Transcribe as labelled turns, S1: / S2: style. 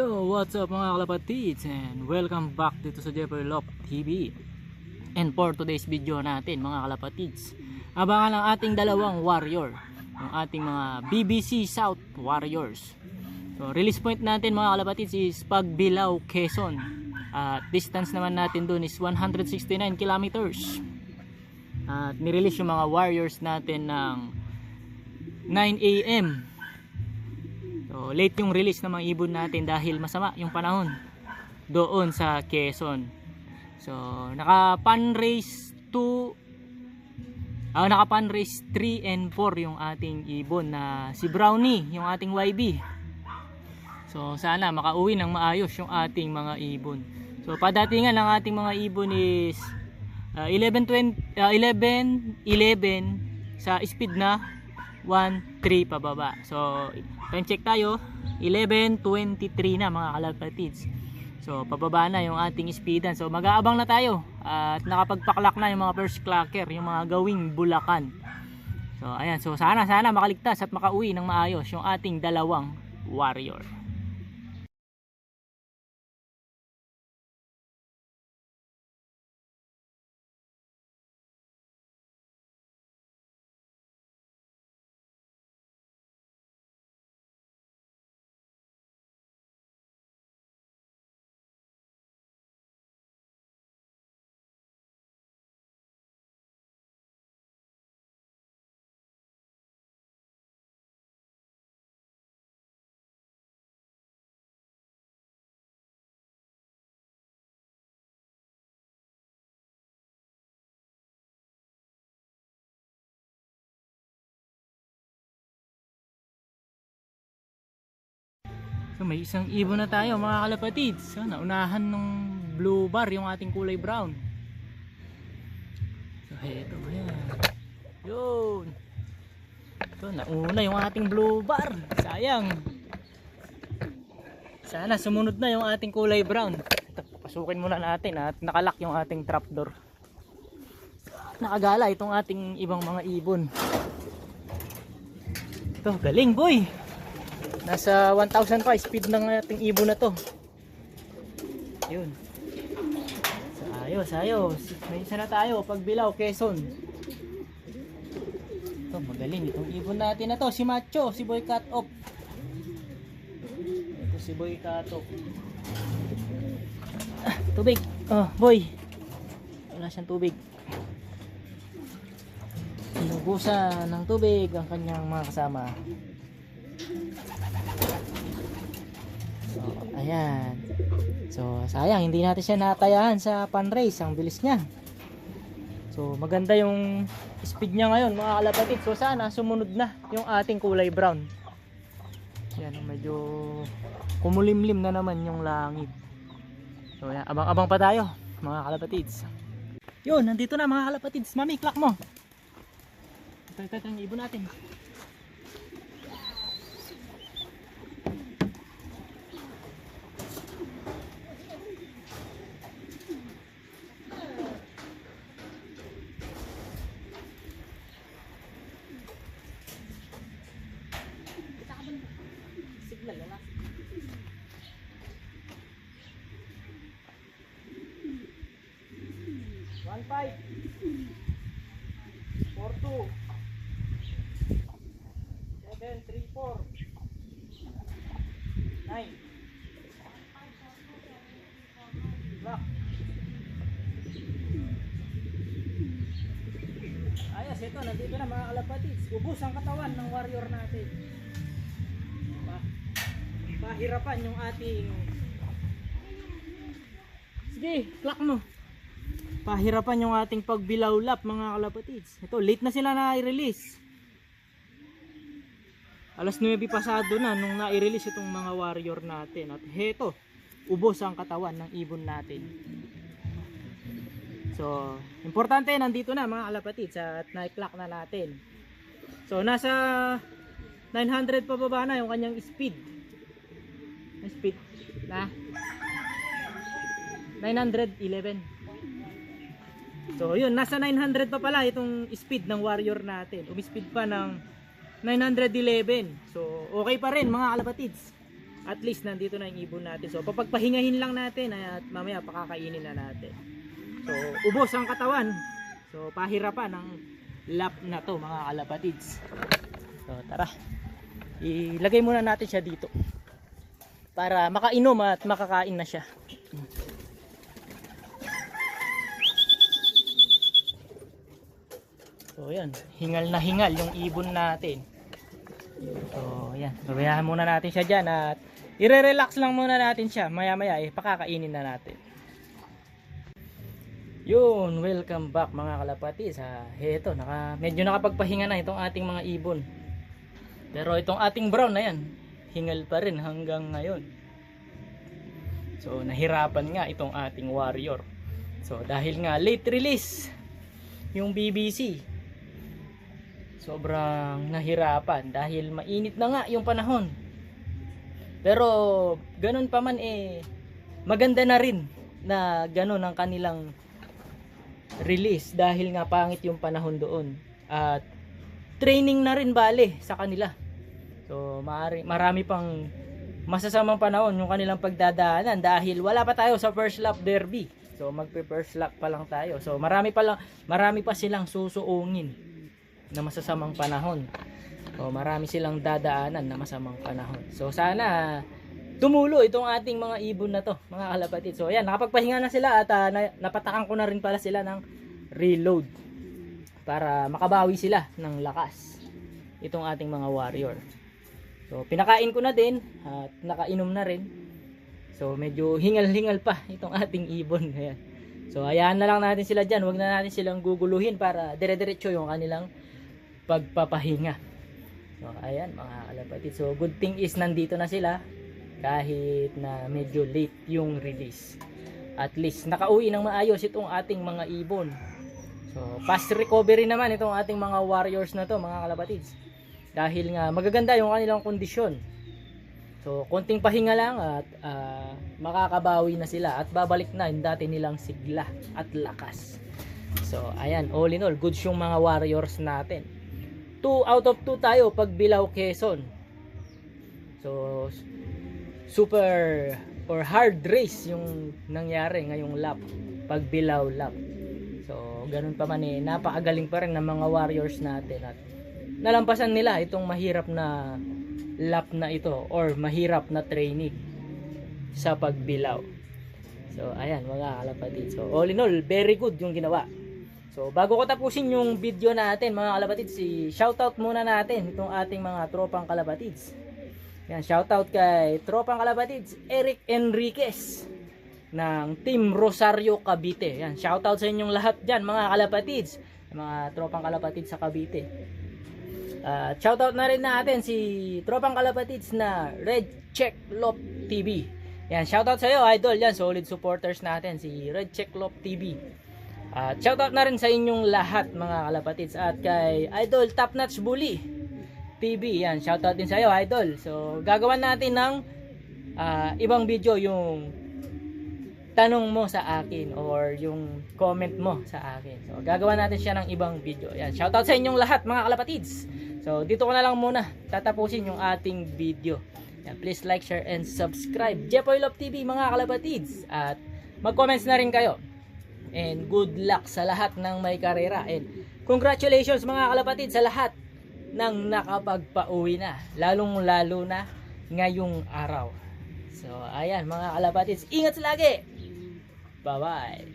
S1: Yo, what's up mga kalapatids, and welcome back dito sa Jeffrey Lop TV. And for today's video natin mga kalapatids, abangan ang ating dalawang warrior, ang ating mga BBC South Warriors. So release point natin mga kalapatids is Pagbilao, Quezon. At distance naman natin dun is 169 kilometers. At nirelease yung mga warriors natin ng 9 AM. So, late yung release ng mga ibon natin dahil masama yung panahon doon sa Quezon. So, naka-pan race 3 and 4 yung ating ibon na si Brownie, yung ating YB. So, sana makauwi ng maayos yung ating mga ibon. So, padatingan ng ating mga ibon is 11 sa speed na 1-3 pababa. So, time check tayo, 11:23 na mga kalapatids. So, pababa na yung ating speedan. So, mag-aabang na tayo at nakapagpaklak na yung mga first clocker, yung mga gawing Bulacan. So, ayan. So, sana makaligtas at makauwi ng maayos yung ating dalawang warrior. So may isang ibon na tayo mga kalapatids. So, naunahan nung blue bar yung ating kulay brown. So heto, ayan. Yun. So nauna yung ating blue bar. Sayang. Sana sumunod na yung ating kulay brown. Ito, pasukin muna natin at nakalock yung ating trapdoor. Nakagala itong ating ibang mga ibon. Ito, galing boy. Nasa 1,000 pa speed ng ating ibon na to. Yun. So, ayos. May isa na tayo, Pagbilao, Quezon. Ito, magaling itong ibon natin na to. Si Macho, si Boy Cut Off. Ito si Boy Cut Off. Tubig. Oh, boy. Wala siyang tubig. Inubusan ng tubig ang kanyang mga kasama. So, ayan. So, sayang hindi natin siya natayahan sa pan race. Ang bilis niya. So, maganda yung speed niya ngayon, mga kalapatid. So, sana sumunod na yung ating kulay brown. Yan, medyo kumulimlim na naman yung langit. So, ayan, abang-abang pa tayo, mga kalapatids. Yun, nandito na mga kalapatids. Mami, clock mo. Ito yung ibon natin. One five, 4-2, 7-3-4, 9. Block. Ayos, ito, nandito na mga kalapatids. Ubus ang katawan ng warrior natin. Pahirapan yung ating... Sige, clock mo. Pahirapan yung ating Pagbilao lap mga kalapatids. Ito, late na sila na-release. Alas 9 pasado na nung na-release itong mga warrior natin. At heto, ubos ang katawan ng ibon natin. So, importante, nandito na mga kalapatids at na-clock na natin. So, nasa 900 pababa na yung kanyang speed. Speed na 911. So yun, nasa 900 pa pala itong speed ng warrior natin. Umi-speed pa ng 911. So okay pa rin mga kalapatids. at least nandito na yung ibon natin. So papagpahingahin lang natin at mamaya pakakainin na natin. So ubos ang katawan. So pahirapan ang lap na to mga kalapatids. So tara, ilagay muna natin siya dito para makainom at makakain na siya. So yan, hingal na hingal yung ibon natin. So yan, babayahan muna natin siya dyan at i-relax lang muna natin siya. Maya maya pakakainin na natin. Yun, welcome back mga kalapatids. Heto, medyo nakapagpahinga na itong ating mga ibon. Pero itong ating brown na yan, hingal pa rin hanggang ngayon. So nahirapan nga itong ating warrior. So dahil nga late release yung BBC, sobrang nahirapan dahil mainit na nga yung panahon. Pero ganun pa man maganda na rin na ganun ang kanilang release dahil nga pangit yung panahon doon. At training na rin bale sa kanila. So marami pang masasamang panahon yung kanilang pagdadaanan dahil wala pa tayo sa first lap derby. So magpe-first lap pa lang tayo. So marami pa silang susuungin na masasamang panahon. So marami silang dadaanan na masamang panahon. So sana tumulo itong ating mga ibon na to, mga kalapatid. So ayan, nakapagpahinga na sila at napatakan ko na rin pala sila ng reload para makabawi sila ng lakas itong ating mga warrior. So pinakain ko na din at nakainom na rin. So medyo hingal-hingal pa itong ating ibon. Ayan. So hayaan na lang natin sila dyan. Huwag na natin silang guguluhin para dire-diretso yung kanilang pagpapahinga. So ayan mga kalapatid. So good thing is nandito na sila kahit na medyo late yung release. At least nakauwi ng maayos itong ating mga ibon. So fast recovery naman itong ating mga warriors na to mga kalapatids. Dahil nga magaganda yung kanilang kondisyon. So konting pahinga lang at makakabawi na sila at babalik na yung dati nilang sigla at lakas. So ayan, all in all, goods yung mga warriors natin. 2 out of 2 tayo pag Bilao Quezon. So super or hard race yung nangyari ngayong lap, pag Bilao lap. So ganun pa man napakagaling pa rin ng mga warriors natin at nalampasan nila itong mahirap na lap na ito or mahirap na training sa pagbilaw. So ayan mga kalapatid. So all in all, very good yung ginawa. So bago ko tapusin yung video natin mga kalapatids, shoutout muna natin itong ating mga tropang kalapatids. Yan, shoutout kay tropang kalapatids Eric Enriquez ng Team Rosario Cavite. Yan, shoutout sa inyong lahat dyan mga kalapatids, mga tropang kalapatids sa Cavite. Shoutout na rin natin si tropang kalapatids na Red Check Lop TV. Yan, shoutout sa iyo idol, yan solid supporters natin si Red Check Lop TV. Shoutout na rin sa inyong lahat mga kalapatids at kay Idol Top Notch Bully TV. Yan, shoutout din sa iyo idol. So gagawin natin ng ibang video yung tanong mo sa akin or yung comment mo sa akin. So gagawin natin siya ng ibang video. Yan, shoutout sa inyong lahat mga kalapatids. So dito ko na lang muna tatapusin yung ating video. Yan, please like, share and subscribe Jepoy Love TV mga kalapatids at mag-comments na rin kayo. And good luck sa lahat ng may karera. And congratulations mga kalapatid sa lahat ng nakapagpauwi na. Lalong lalo na ngayong araw. So ayan mga kalapatids, ingat sa lagi. Bye bye.